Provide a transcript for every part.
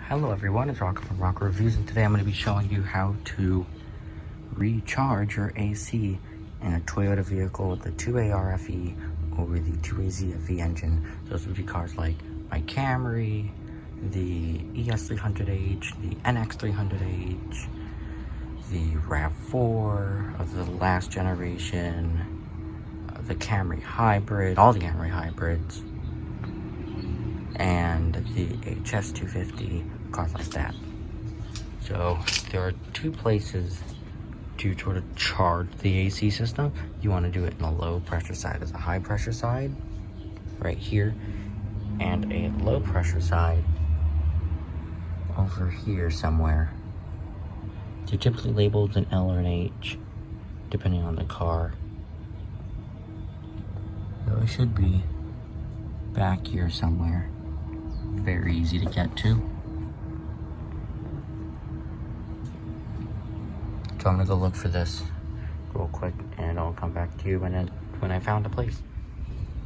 Hello everyone, it's Rock from Rock Reviews, and today I'm going to be showing you how to recharge your AC in a Toyota vehicle with the 2A RFE or the 2A ZFE engine. Those would be cars like my Camry, the ES300H, the NX300H, the RAV4 of the last generation, the Camry Hybrid, all the Camry Hybrids, and the HS250, cars like that. So there are two places to sort of charge the AC system. You want to do it in a low pressure side. There's a high pressure side right here and a low pressure side over here somewhere. They're typically labeled an L or an H depending on the car. So it should be back here somewhere. Very easy to get to. So I'm gonna go look for this real quick and I'll come back to you when I found a place.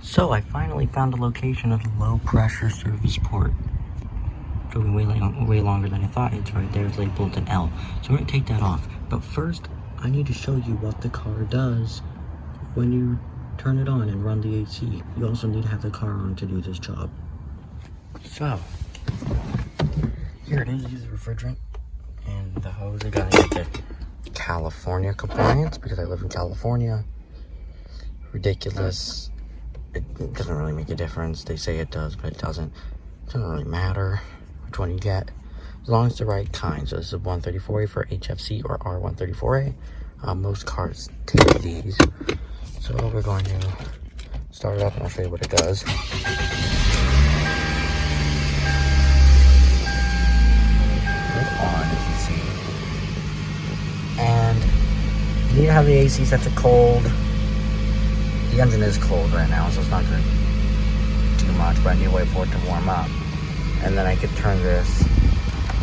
So I finally found a location of the low pressure service port. It took me way longer than I thought. It's right there, it's labeled an L. So I'm gonna take that off. But first, I need to show you what the car does when you turn it on and run the AC. You also need to have the car on to do this job. So, here it is. Use the refrigerant and the hose. I gotta get the California compliance because I live in California. Ridiculous. It doesn't really make a difference. They say it does, but it doesn't. It doesn't really matter which one you get, as long as it's the right kind. So this is 134A for HFC or R134A. Most cars take these. So we're going to start it up and I'll show you what it does. On, as you see, and you need to have the AC set to cold. The engine is cold right now, so it's not going to do too much, but I need to wait for it to warm up, and then I could turn this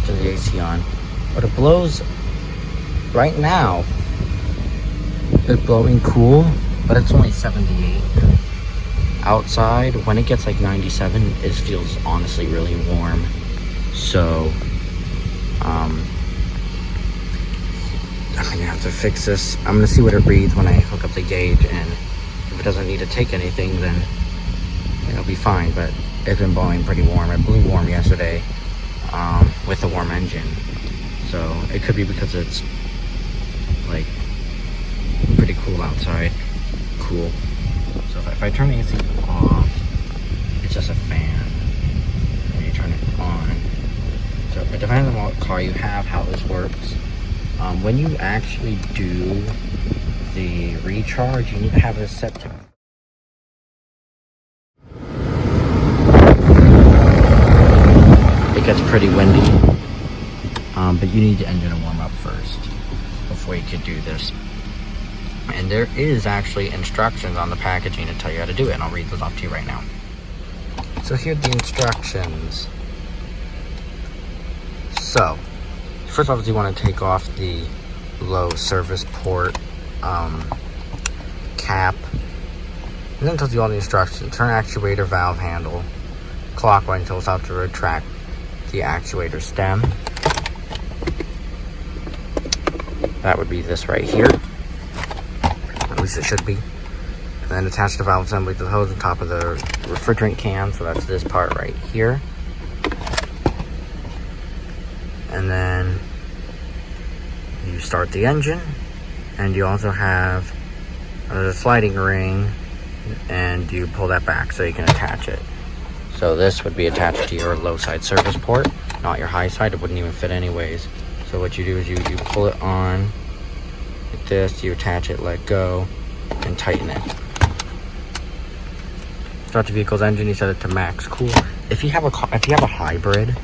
to the AC on. But it blows right now. It's blowing cool, but it's only 78 outside. When it gets like 97, it feels honestly really warm. So I'm gonna have to fix this. I'm gonna see what it reads when I hook up the gauge, and if it doesn't need to take anything, then it'll be fine. But it's been blowing pretty warm. It blew warm yesterday with a warm engine, so it could be because it's like pretty cool outside. Cool. So if I turn the AC off, it's just a fan. And you turn it on. So it depends on what car you have, how this works. When you actually do the recharge, you need to have it set to. It gets pretty windy, but you need the engine to warm up first before you could do this. And there is actually instructions on the packaging to tell you how to do it, and I'll read those off to you right now. So here are the instructions. So, first off, you want to take off the low service port cap, and then it tells you all the instructions. Turn actuator valve handle clockwise until it's out to retract the actuator stem. That would be this right here. At least it should be. And then attach the valve assembly to the hose on top of the refrigerant can. So that's this part right here. And then you start the engine, and you also have a sliding ring, and you pull that back so you can attach it. So this would be attached to your low side service port, not your high side. It wouldn't even fit anyways. So what you do is you pull it on like this, you attach it, let go, and tighten it. Start the vehicle's engine, you set it to max cool. If you have a hybrid,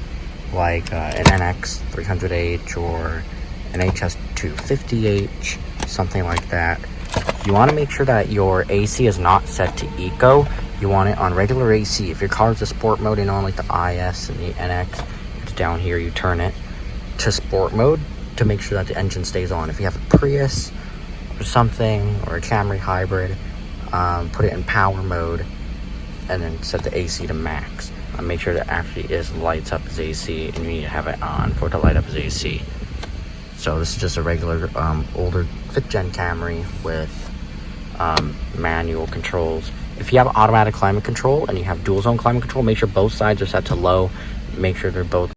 like an NX300H or an HS250H, something like that, you want to make sure that your AC is not set to eco. You want it on regular AC. If your car is a sport mode, you know, like the IS and the NX, it's down here, you turn it to sport mode to make sure that the engine stays on. If you have a Prius or something, or a Camry hybrid, put it in power mode and then set the AC to max. make sure that actually is lights up as AC, and you need to have it on for it to light up as AC. So this is just a regular older 5th gen Camry with manual controls. If you have automatic climate control and you have dual zone climate control, make sure both sides are set to low. Make sure they're both